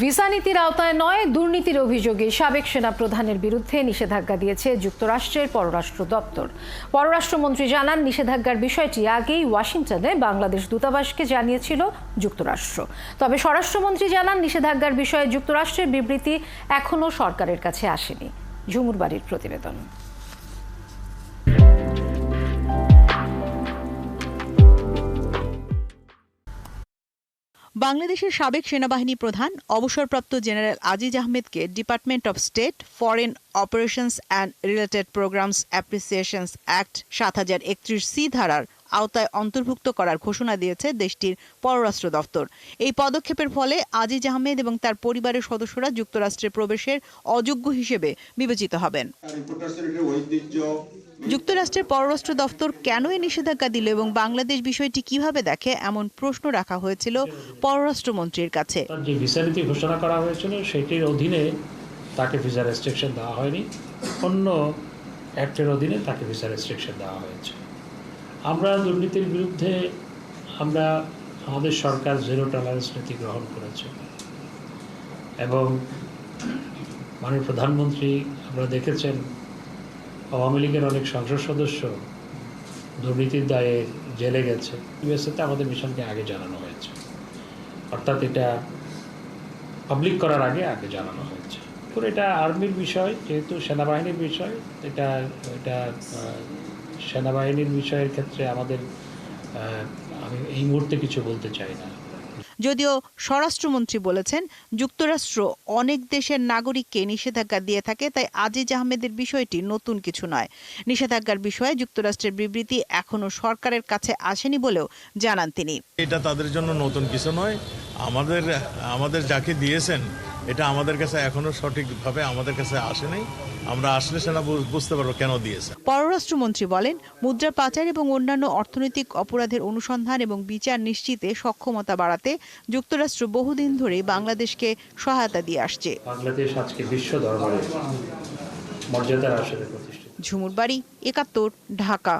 Visa নীতির আওতায় নয়, দুর্নীতির অভিযোগে সাবেক সেনাপ্রধানের বিরুদ্ধে নিষেধাজ্ঞা দিয়েছে যুক্তরাষ্ট্রের পররাষ্ট্র দপ্তর। পররাষ্ট্রমন্ত্রী জানান, নিষেধাজ্ঞার বিষয়টি আগেই ওয়াশিংটনে বাংলাদেশ দূতাবাসকে জানিয়েছিল যুক্তরাষ্ট্র। তবে স্বরাষ্ট্রমন্ত্রী জানান, নিষেধাজ্ঞার বিষয়ে যুক্তরাষ্ট্রের বিবৃতি এখনও সরকারের কাছে আসেনি। ঝুমুর বাড়ির প্রতিবেদন। বাংলাদেশের সাবেক সেনাবাহিনী প্রধান অবসরপ্রাপ্ত জেনারেল আজিজ আহমেদকে department of state foreign operations and related programs appreciations act ৭০৩১ ধারার আওতায় অন্তর্ভুক্ত করার ঘোষণা দিয়েছে দেশটির পররাষ্ট্র দপ্তর। এই পদক্ষেপের ফলে আজিজ আহমেদ এবং তার পরিবারের সদস্যরা যুক্তরাষ্ট্রে প্রবেশের অযোগ্য হিসেবে বিবেচিত হবেন। যুক্তরাষ্ট্রের পররাষ্ট্র দপ্তর কেন এই নিষেধাজ্ঞা দিল এবং বাংলাদেশ বিষয়টি কিভাবে দেখে, এমন প্রশ্ন রাখা হয়েছিল পররাষ্ট্রমন্ত্রীর কাছে। যে ভিসা নীতি ঘোষণা করা হয়েছিল সেটির অধীনে তাকে ভিসা রেস্ট্রিকশন দেওয়া হয়নি, অন্য অ্যাক্টের অধীনে তাকে ভিসা রেস্ট্রিকশন দেওয়া হয়েছে। আমরা দুর্নীতির বিরুদ্ধে আমাদের সরকার জিরো টলারেন্স নীতি গ্রহণ করেছে এবং মাননীয় প্রধানমন্ত্রী আপনারা দেখেছেন আওয়ামী লীগের অনেক সংসদ সদস্য দুর্নীতির দায়ে জেলে গেছে। ইউএসএতে আমাদের মিশনকে আগে জানানো হয়েছে, অর্থাৎ এটা পাবলিক করার আগে জানানো হয়েছে। তো এটা আর্মির বিষয়, যেহেতু সেনাবাহিনীর বিষয়, এটা সেনাবাহিনীর বিষয়ের ক্ষেত্রে আমি এই মুহূর্তে কিছু বলতে চাই না। যদিও স্বরাষ্ট্রমন্ত্রী বলেছেন, যুক্তরাষ্ট্র অনেক দেশের নাগরিককে নিষেধাজ্ঞা দিয়ে থাকে, তাই আজিজ আহমেদের বিষয়টি নতুন কিছু নয়। নিষেধাজ্ঞার বিষয়ে যুক্তরাষ্ট্রের বিবৃতি এখনো সরকারের কাছে আসেনি বলেও জানান তিনি। এটা তাদের জন্য নতুন কিছু নয়। আমাদের যাকে দিয়েছেন এটা আমাদের কাছে এখনো সঠিকভাবে আমাদের কাছে আসেনি। আমরা আসলে সেটা বুঝতে পারবো কেন দিয়েছে। পররাষ্ট্রমন্ত্রী বলেন, মুদ্রা পাচার এবং অন্যান্য অর্থনৈতিক অপরাধের অনুসন্ধান এবং বিচার নিশ্চিতে সক্ষমতা বাড়াতে যুক্তরাষ্ট্র বহুদিন ধরেই বাংলাদেশকে সহায়তা দিয়ে আসছে। বাংলাদেশ আজকে বিশ্ব দরবারে মর্যাদার আসনে প্রতিষ্ঠিত। ঝুমুর বাড়ি, ৭১, ঢাকা।